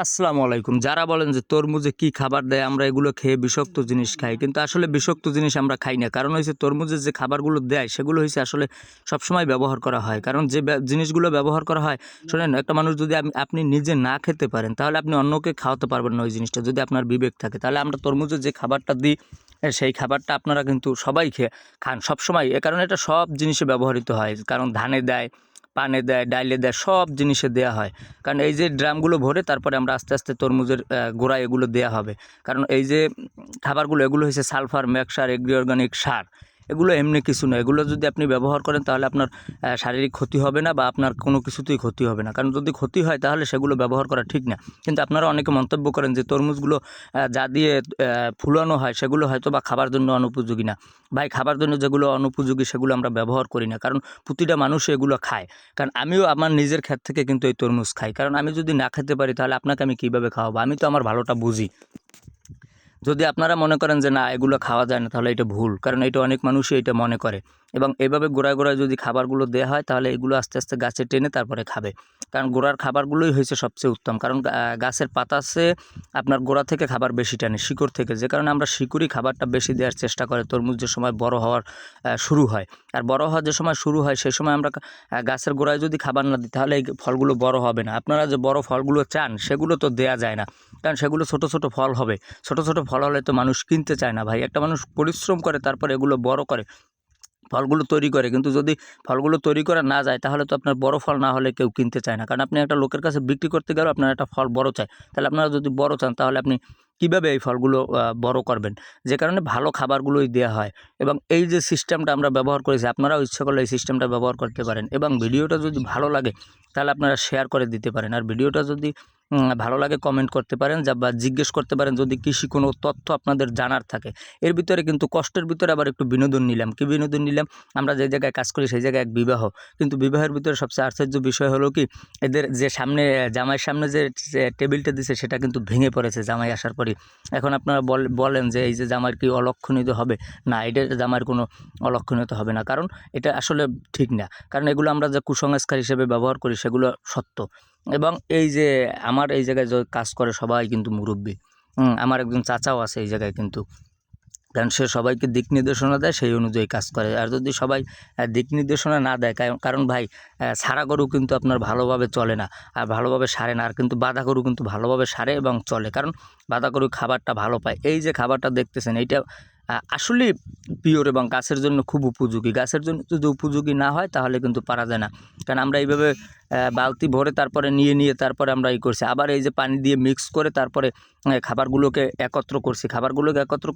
আসসালামু আলাইকুম। যারা বলেন যে তরমুজে কি খাবার দেয় আমরা এগুলো খেয়ে বিষাক্ত জিনিস খাই। কিন্তু আসলে বিষাক্ত জিনিস আমরা খাই না। কারণ হইছে তরমুজে যে খাবারগুলো দেয় সেগুলো হইছে আসলে সবসময় ব্যবহার করা হয়। কারণ যে জিনিসগুলো ব্যবহার করা হয়, শোনেন, একটা মানুষ যদি আপনি নিজে না খেতে পারেন তাহলে আপনি অন্যকে খাওয়াতে পারবেন না ওই জিনিসটা, যদি আপনার বিবেক থাকে। তাহলে আমরা তরমুজে যে খাবারটা দিই সেই খাবারটা আপনারা কিন্তু সবাই খান সবসময়। এ কারণে এটা সব জিনিসে ব্যবহৃত হয়। কারণ ধানে দেয়, পানে দেয়, ডাইলে দেয়, সব জিনিসে দেয়া হয়। কারণ এই যে ড্রামগুলো ভরে তারপরে আমরা আস্তে আস্তে তরমুজের গোড়ায় এগুলো দেয়া হবে। কারণ এই যে খাবারগুলো এগুলো হচ্ছে সালফার, ম্যাক্সার, এগ্রি অর্গানিক সার। এগুলো এমনি কিছু না। এগুলো যদি আপনি ব্যবহার করেন তাহলে আপনার শারীরিক ক্ষতি হবে না বা আপনার কোনো কিছুতেই ক্ষতি হবে না। কারণ যদি ক্ষতি হয় তাহলে সেগুলো ব্যবহার করা ঠিক না। কিন্তু আপনারা অনেকে মন্তব্য করেন যে তরমুজগুলো যা দিয়ে ফুলানো হয় সেগুলো হয়তো বা খাবার জন্য অনুপযোগী না। ভাই, খাবার জন্য যেগুলো অনুপযোগী সেগুলো আমরা ব্যবহার করি না। কারণ প্রতিটা মানুষ এগুলো খায়। কারণ আমিও আমার নিজের ক্ষেত থেকে কিন্তু এই তরমুজ খাই। কারণ আমি যদি না খেতে পারি তাহলে আপনাকে আমি কীভাবে খাওয়াবো? আমি তো আমার ভালোটা বুঝি। যদি আপনারা মনে করেন যে না এগুলো খাওয়া যায় না তাহলে এটা ভুল। কারণ এটা অনেক মানুষই এটা মনে করে এবং এভাবে গোড়ায় গোড়ায় যদি খাবারগুলো দেয়া হয় তাহলে এগুলো আস্তে আস্তে গাছে টেনে তারপরে খাবে। কারণ গোড়ার খাবারগুলোই হয়েছে সবচেয়ে উত্তম। কারণ গাছের পাতাছে আপনার গোড়া থেকে খাবার বেশি টানে, শিকড় থেকে। যে কারণে আমরা শিকড়ই খাবারটা বেশি দেওয়ার চেষ্টা করে তরমুজ যে সময় বড় হওয়ার শুরু হয়। আর বড় হওয়ার যে সময় শুরু হয় সেই সময় আমরা গাছের গোড়ায় যদি খাবার না দিই তাহলে এই ফলগুলো বড় হবে না। আপনারা যে বড় ফলগুলো চান সেগুলো তো দেয়া যায় না। কারণ সেগুলো ছোট ছোট ফল হবে। ছোট ছোট ফল হলে তো মানুষ কিনতে চায় না ভাই। একটা মানুষ পরিশ্রম করে তারপরে এগুলো বড় করে, ফলগুলো তৈরি করে। কিন্তু যদি ফলগুলো তৈরি করা না যায় তাহলে তো আপনার বড় ফল না হলে কেউ কিনতে চায় না। কারণ আপনি একটা লোকের কাছে বিক্রি করতে গেলেও আপনার একটা ফল বড় চাই। তাহলে আপনারা যদি বড় চান তাহলে আপনি কীভাবে এই ফলগুলো বড় করবেন? যে কারণে ভালো খাবারগুলোই দেয়া হয় এবং এই যে সিস্টেমটা আমরা ব্যবহার করেছি আপনারাও ইচ্ছা করলে এই সিস্টেমটা ব্যবহার করতে পারেন এবং ভিডিওটা যদি ভালো লাগে তাহলে আপনারা শেয়ার করে দিতে পারেন। আর ভিডিওটা যদি ভালো লাগে কমেন্ট করতে পারেন বা জিজ্ঞেস করতে পারেন যদি কৃষি কোনো তথ্য আপনাদের জানার থাকে। এর ভিতরে কিন্তু কষ্টের ভিতরে আবার একটু বিনোদন নিলাম। কি বিনোদন নিলাম? আমরা যে জায়গায় কাজ করি সেই জায়গায় এক বিবাহ। কিন্তু বিবাহের ভিতরে সবচেয়ে আশ্চর্য বিষয় হলো কি, এদের যে সামনে জামাইয়ের সামনে যে টেবিলটা দিছে সেটা কিন্তু ভেঙে পড়েছে জামাই আসার পরেই। এখন আপনারা বলেন যে এই যে জামাইয়ের কি অলক্ষণীয় হবে? না, এটা জামাইয়ের কোনো অলক্ষণীয়তা হবে না। কারণ এটা আসলে ঠিক না। কারণ এগুলো আমরা যে কুসংস্কার হিসেবে ব্যবহার করি সেগুলো সত্য। এবং এই যে আমার এই জায়গায় যে কাজ করে সবাই কিন্তু মুরুব্বি। আমার একজন চাচাও আছে এই জায়গায় কিন্তু। কারণ সে সবাইকে দিক নির্দেশনা দেয়, সেই অনুযায়ী কাজ করে। আর যদি সবাই দিক নির্দেশনা না দেয়, কারণ ভাই ছাড়া গরু কিন্তু আপনার ভালোভাবে চলে না আর ভালোভাবে সারে না। আর কিন্তু বাঁধা গরু কিন্তু ভালোভাবে সারে এবং চলে। কারণ বাঁধা গরু খাবারটা ভালো পায়। এই যে খাবারটা দেখতেছেন এইটা আসলেই পিওর এবং গাছের জন্য খুব উপযোগী। গাছের জন্য যদি উপযোগী না হয় তাহলে কিন্তু পারা যায় না। কারণ আমরা এইভাবে বালতি ভরে তারপরে নিয়ে তারপরে আমরা করছি। আবার এই যে পানি দিয়ে মিক্স করে তারপরে খাবারগুলোকে একত্র করছি। খাবারগুলোকে একত্র